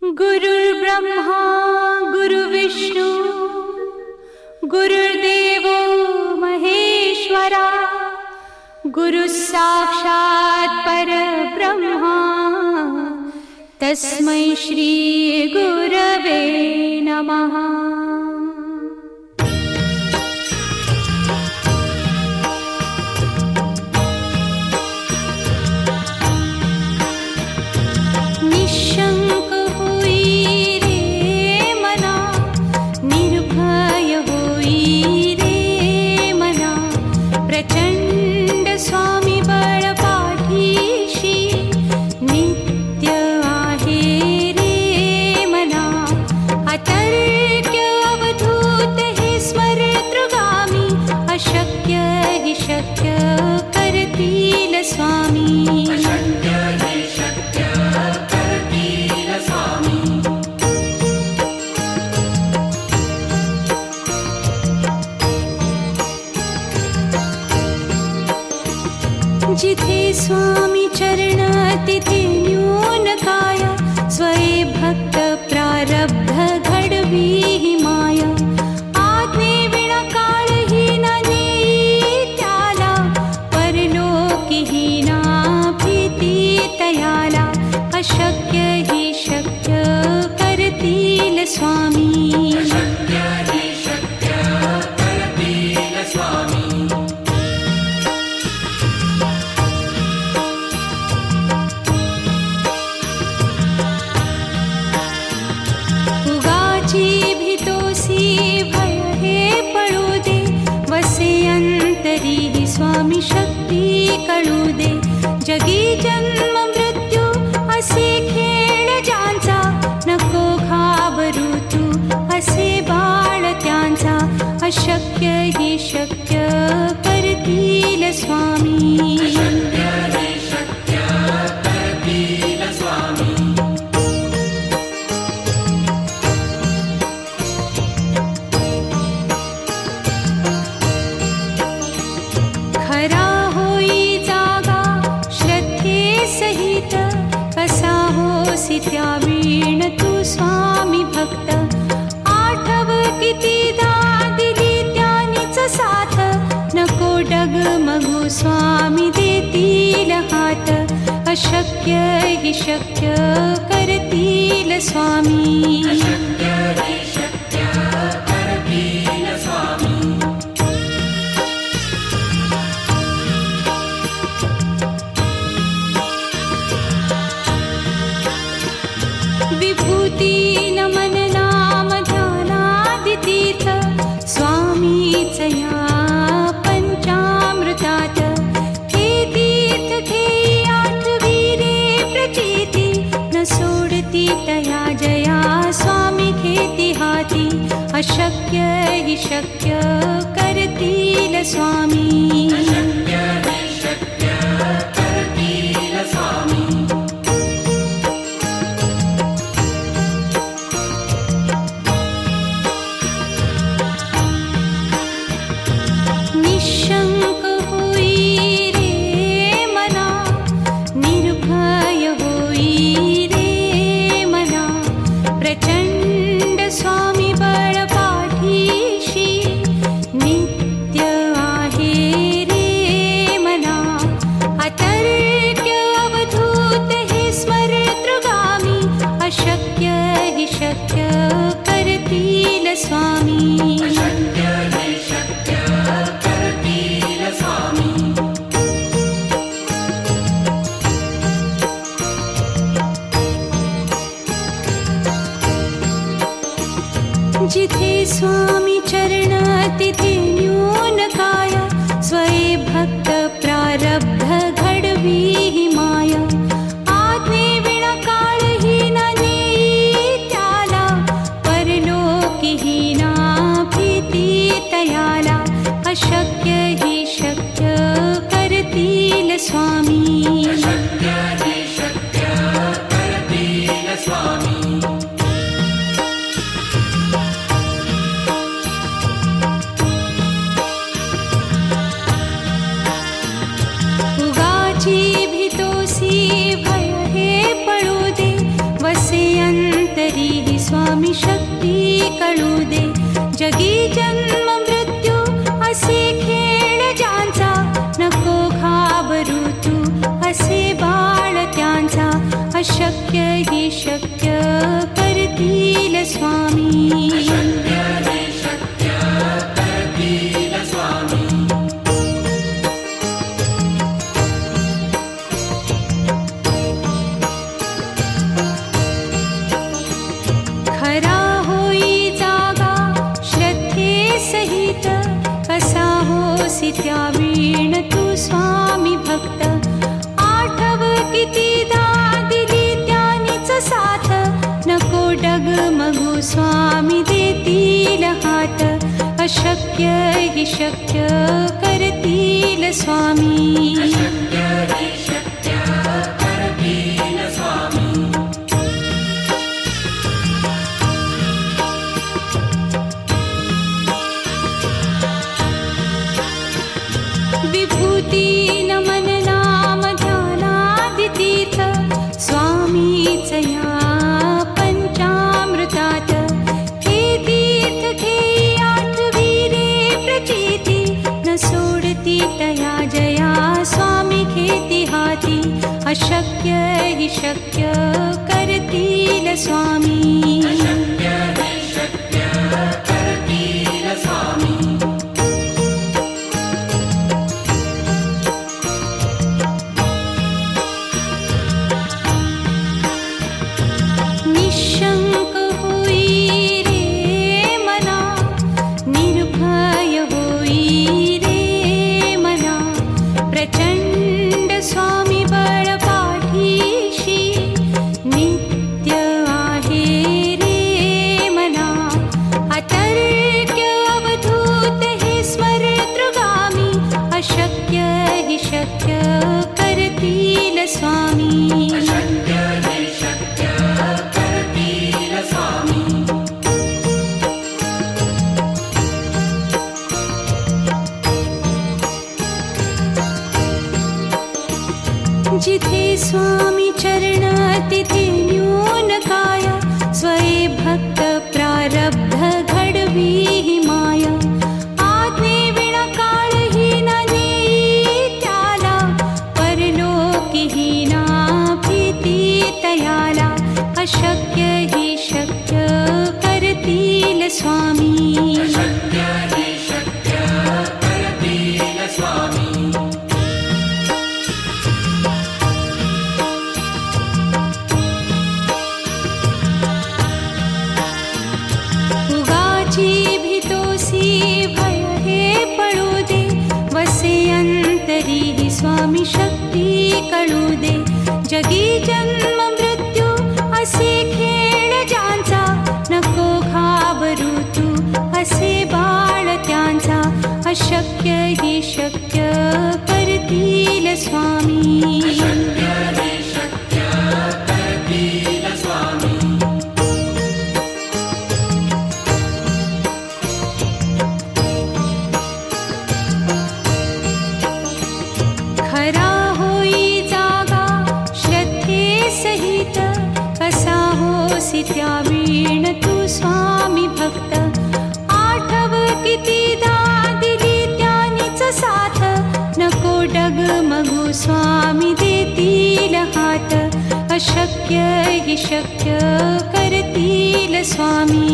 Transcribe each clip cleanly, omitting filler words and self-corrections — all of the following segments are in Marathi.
गुरुर्ब्रह्मा गुरुर्विष्णू गुरुर्देवो महेश्वरा गुरुः साक्षात् परब्रह्मा तस्मै श्री गुरवे नमः। निशंक होई रे मना, निर्भय होई रे मना, प्रचंड स्वामी बळ पाठीशी नित्य आहे रे मना। अतर्क्य अवधूत हे स्मरतृगामी, अशक्य हि शक्य करतील स्वामी। जिथे स्वामी चरण तिथे न्यून काया, स्वये भक्त प्रारब्ध घडवी ही माया। आज्ञे विना काळही न नेई त्याला, परलोकी ही ना भीती तयाला। अशक्य ही शक्य करतील स्वामी। स्वामी शक्ती कळू दे, जगी जन्म मृत्यू असे खेळ ज्यांचा। नको घाबरू तू असे बाळ त्यांचा, अशक्य ही शक्य करतील स्वामी। खरा होई जागा श्रद्धे सहित, कसा होसी त्या वीण तू स्वामी भक्त। आठव कितीदा दिली त्यानीच साथ, नको डगमगू स्वामी देतील हात। अशक्य हि शक्य करतील स्वामी। विभूती नमन नाम ध्यानादितीर्थ, स्वामीच या पंचामृतात। हे तीर्थ घेई आठवी रे प्रचिती, न सोडती तया जया स्वामी घेती हाती। अशक्य हि शक्य करतील स्वामी। निशंक होई रे मना, निर्भय होई रे मना, प्रचंड स्वामी बळ पाठीशी नित्य आहे रे मना। अतर्क्य अवधूत हे स्मरतृगामी, अशक्य हि शक्य करतील स्वामी। जिथे स्वामी चरण तिथे न्यून काया, स्वये भक्त प्रारब्ध घडवी ही माया। आज्ञे विना काळही न नेई त्याला, परलोकी ही ना भीती तयाला। अशक्य ही शक्य करतील स्वामी। उगाची भीतोसी भय हे पळू दे, वसे अंत तरीही स्वामी शक्ती कळू दे. जगी जन्म मृत्यू असे खेळ ज्यांचा, नको घाबरू तू असे बाळ त्यांचा. अशक्य ही शक्य करतील स्वामी. खरा होई जागा श्रद्धे सहित, कसा होसी त्या वीण तू स्वामी भक्त. आठव कितीदा दिली त्यानीच साथ, नको डगमगू स्वामी देतील हात. अशक्य ही शक्य करतील स्वामी. विभूती नमन नाम ध्यानादितीर्थ, स्वामीच या पंचामृतात. हे तीर्थ घेई आठवी रे प्रचिती, न सोडती तया जया स्वामी घेती हाती. अशक्य ही शक्य करतील स्वामी. निशंक होई रे मना, निर्भय होई रे मना. प्रचंड स्वामी बळ पाठीशी, नित्य आहे रे मना. अतर्क्य अवधूत हे स्मरतृगामी, अशक्य ही शक्य करतील स्वामी. जिथे स्वामी चरण तिथे न्यून काय, स्वये भक्त प्रारब्ध घडवी ही माया. आज्ञे विना काळही न नेई त्याला, परलोकी ही ना भीती तयाला. अशक्य ही शक्य करतील स्वामी. उगाची भीतोसी भय हे पळू दे, वसे अंतरी ही स्वामी शक्ती कळू दे. जगी जन्म मृत्यू असे खेळ ज्यांचा, नको घाबरू तू असे बाळ त्यांचा. अशक्य ही शक्य करतील स्वामी. खरा होई जागा श्रद्धे सहित, कसा होसी त्या वीण तू स्वामी भक्त. आठव कितीदा दिली त्यानीच साथ, नको डगमगू स्वामी देतील हात. अशक्य ही शक्य करतील स्वामी.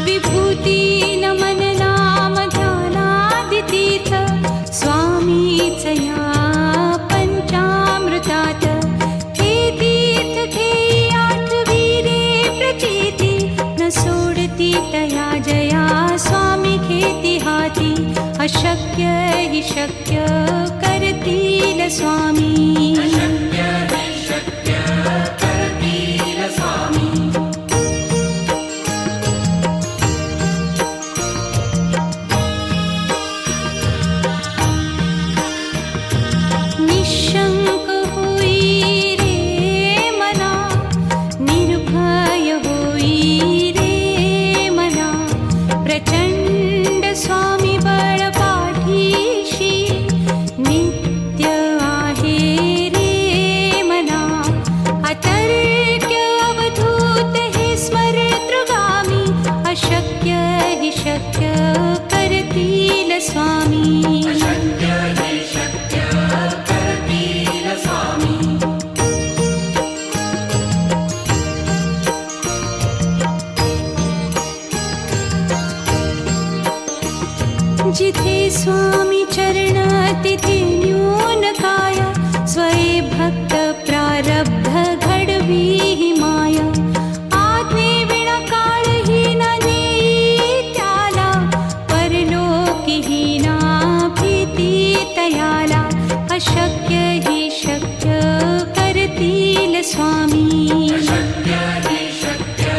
विभूती नमन नाम ध्यानादितीर्थ, स्वामीच या पंचामृतात. हे तीर्थ घेई आठवी रे प्रचिती, न सोडती तया जया स्वामी घेती हाती. अशक्य ही शक्य करतील स्वामी. निशंक होई रे मना, निर्भय होई रे स्वामी अशक्य हे शक्य करतील स्वामी जिथे स्वामी चरण तिथे न्यून काय स्वये भक्त प्रारब्ध घडवी ही माया आज्ञे विना काळही न नेई त्याला परलोकीही ना भीती तयाला अशक्य ही शक्य करतील स्वामी अशक्य हे शक्य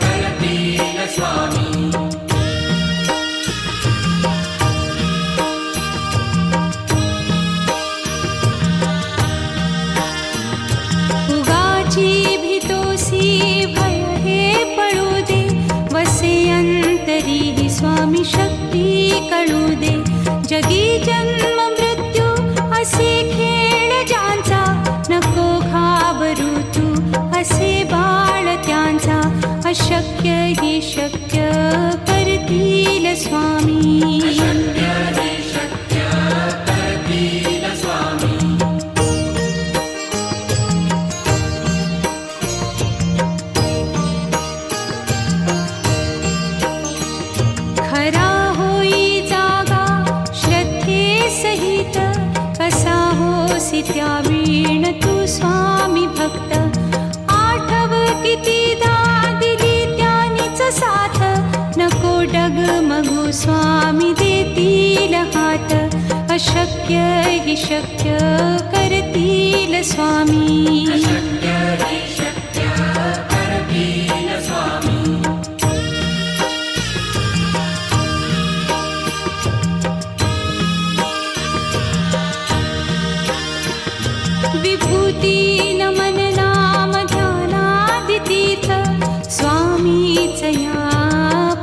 करतील स्वामी उगाची भीतोसी भय हे पळू दे वसे अंतरी ही स्वामी शक्ती कळू दे जगी जन्म मृत्यू असे खेळ ज्यांचा नको घाबरू तू असे बाळ त्यांचा अशक्य ही शक्य करतील स्वामी अशक्य हे शक्य करतील स्वामी खरा होई जागा श्रद्धे सहित कसा होसी त्या वीण तू स्वामी भक्त आठव कितीदा दिली त्यानीच साथ नको डगमगू स्वामी देतील हात अशक्य ही शक्य करतील स्वामी अशक्य हे शक्य करतील स्वामी विभूती नमन नाम ध्यानादितीर्थ स्वामीच या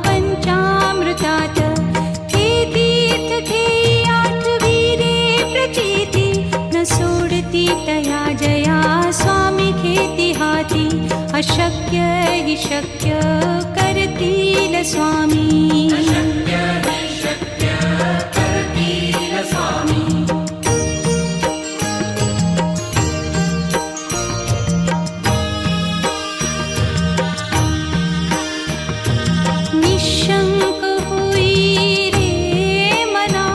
पंचामृतात हे तीर्थ घेई आठवी रे प्रचिती न सोडती तया जया स्वामी घेती हाती अशक्य ही शक्य करतील स्वामी अशक्य हे शक्य करतील स्वामी निशंक होई रे मना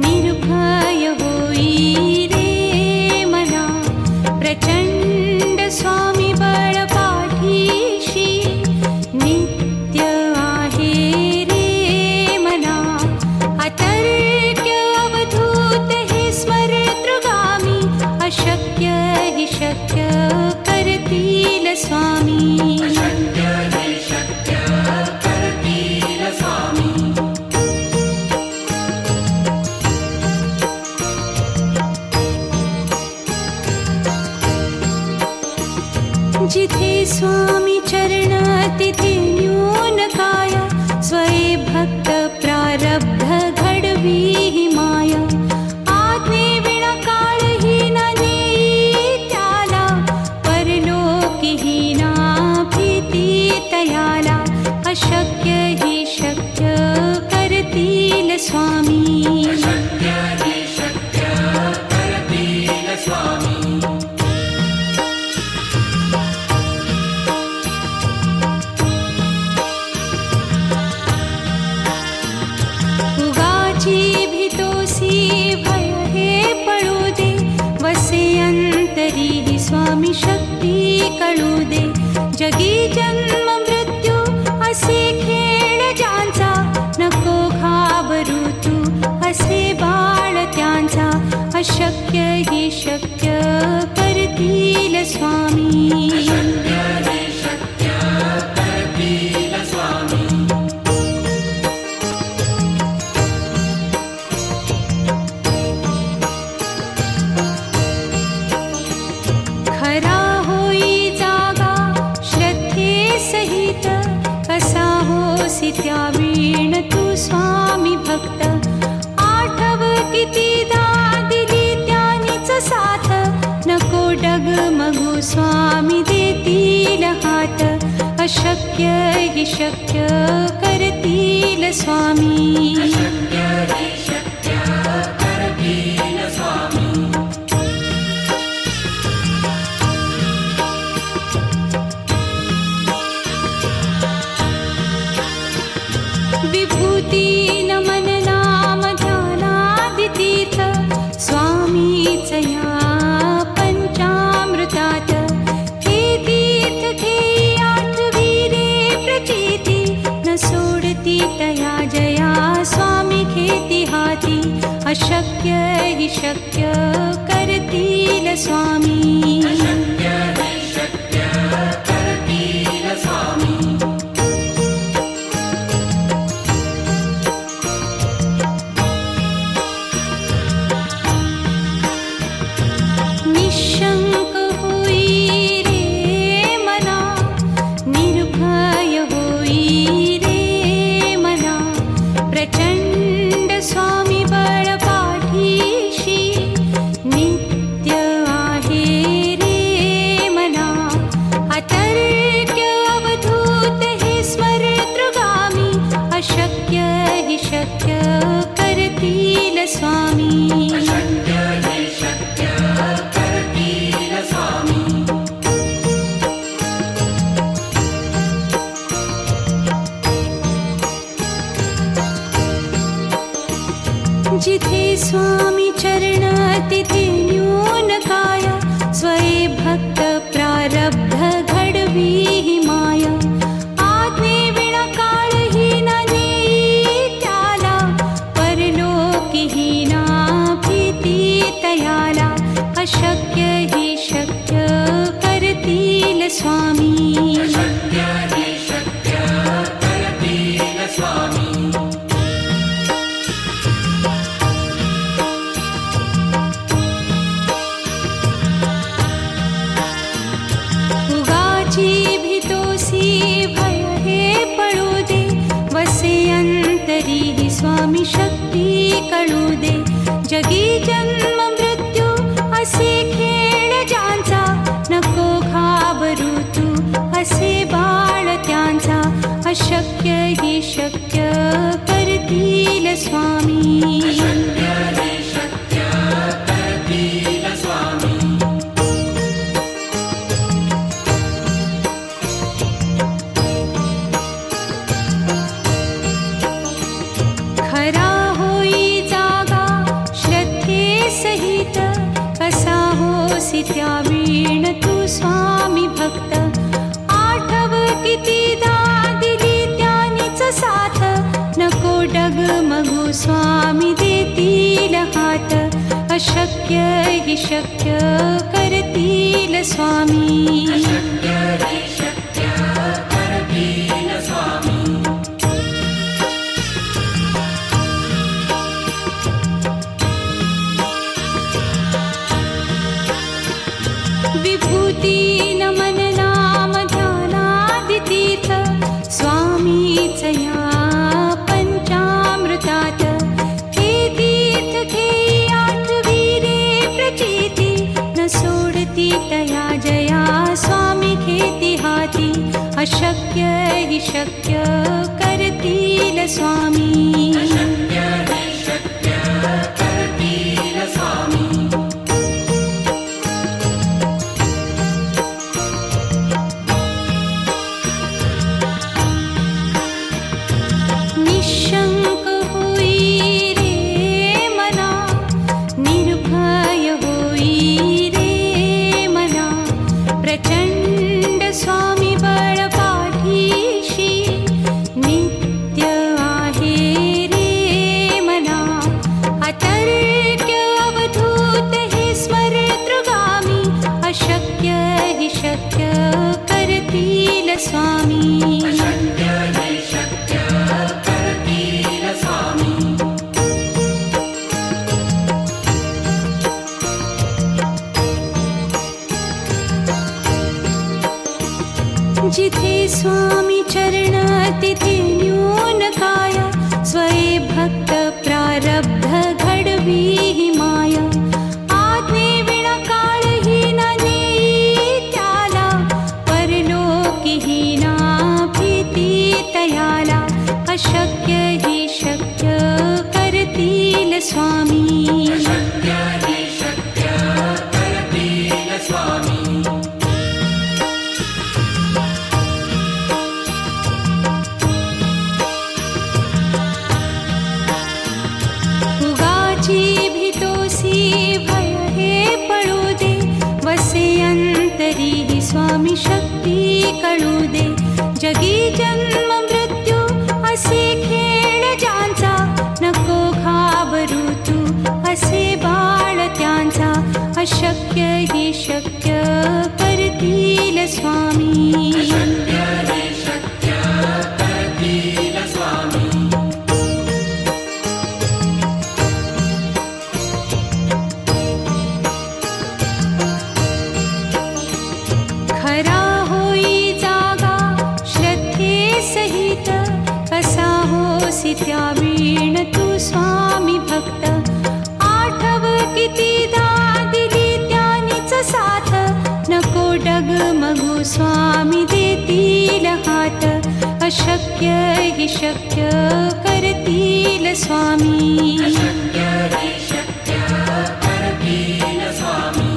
निर्भय होई रे मना प्रचंड स्वामी बळ पाठीशी नित्य आहे रे मना अतर्क्य अवधूत हे स्मरतृगामी अशक्य ही शक्य करतील स्वामी अशक्य हे शक्य करतील स्वामी जिथे स्वामी चरण तिथे न्यून काय स्वये भक्त प्रारब्ध घडवी ही माया आज्ञे विना काळही न नेई त्याला परलोकीही ना भीती तयाला अशक्य ही शक्य करतील स्वामी अशक्य हे शक्य करतील स्वामी उगाची भीतोसी भय हे पळू दे वसे अंतरी ही स्वामी शक्ती कळू दे जगी जन्म मृत्यू असे खेळ ज्यांचा नको घाबरू तू असे बाळ त्यांचा अशक्य ही शक्य करतील स्वामी अशक्य हे शक्य करतील स्वामी खरा होई जागा श्रद्धे सहित कसा होसी त्या वीण तू स्वामी भक्त आठव कितीदा दिली त्यानीच साथ नको डगमगू स्वामी देतील हात अशक्य अशक्य हि शक्य करतील स्वामी. अशक्य हि शक्य करतील स्वामी. विभूती नमन नाम ध्यानादितीर्थ स्वामीच या पंचामृतात. हे तीर्थ घेई आठविरे प्रचिती न सोडती तया जया स्वामी घेती हाती. अशक्य हि शक्य करतील स्वामी. अशक्य हि शक्य करतील स्वामी. निशंक होई रे मना, निर्भय होई रे मना. प्रचंड स्वामी बळ पाठीशी नित्य आहे रे मना. अतर्क्य अवधूत हे स्मरतृगामी. अशक्य हि शक्य करतील स्वामी. अशक्य हि शक्य करतील स्वामी. जिथे स्वामी चरण तिथे न्यून काय. स्वये भक्त प्रारब्ध घडवी ही माय. आज्ञे विना काळही न नेई त्याला. परलोकीही ना भीती तयाला. अशक्य हि शक्य करतील स्वामी. अशक्य हि शक्य करतील स्वामी. उगाची भीतोसी भय हे पळू दे. वसे अंतरी ही स्वामी शक्ती कळू दे. जगी जन्म मृत्यू असे खेळ ज्यांचा. नको घाबरू तू असे बाळ त्यांचा. अशक्य हि शक्य करतील स्वामी. अशक्य हि शक्य करतील स्वामी. खरा होई जागा श्रद्धे सहित. कसा होसी त्या वीण तू स्वामी भक्त. आठव कितीदा दिली त्यानीच साथ. नको डगमगू स्वामी देतील हात. अशक्य हि शक्य करतील स्वामी. अशक्य हि शक्य करतील स्वामी. विभूती नमन नाम ध्यानादितीर्थ स्वामीच या पंचामृतात. हे तीर्थ घेई आठविरे प्रचिती न सोडती तया जया स्वामी घेती हाती. अशक्य हि शक्य करतील स्वामी. अशक्य हि शक्य करतील स्वामी. निशंक होई रे मना, निर्भय होई रे मना. प्रचंड स्वामी बळ पाठीशी नित्य आहे रे मना. अतर्क्य अवधूत हे स्मरतृगामी. अशक्य हि शक्य करतील स्वामी. अशक्य हि शक्य करतील स्वामी. जिथे स्वामी चरण तिथे न्यून काय. स्वये भक्त प्रारब्ध घडवी ही माय. आज्ञे विना काळही न नेई त्याला. परलोकीही ना भी तयाला अशक्य हि शक्य करतील स्वामी शक्य हि शक्य करतील स्वामी उगाची भीतोसी भय हे पळू दे वसे अंतरी हि स्वामी शक्ती कळू दे जगी जन्म मृत्यू असे खेळ ज्यांचा नको घाबरू तू असे बाळ त्यांचा अशक्य हि शक्य करतील स्वामी शक्य हि शक्य करतील स्वामी खरा होई जागा श्रद्धे सहित कसा होसी त्या वीण तू स्वामी भक्त आठव कितीदा दिली त्यानीच साथ नको डगमगू स्वामी देतील हात अशक्य हि शक्य करतील स्वामी शक्य हि शक्य करतील स्वामी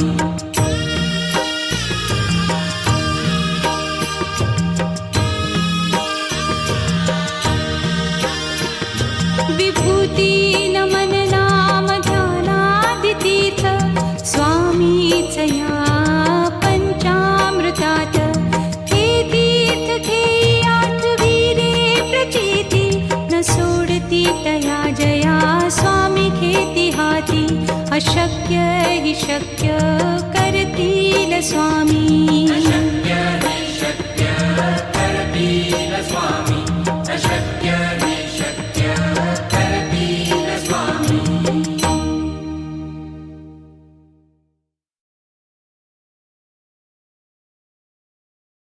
विभूती नमन नाम ध्यानादितीर्थ स्वामीच या पंचामृतात हे तीर्थ घेई आठविरे प्रचिती न सोडती तया जया स्वामी घेती हाती अशक्य हि शक्य करतील स्वामी शक्य हि शक्य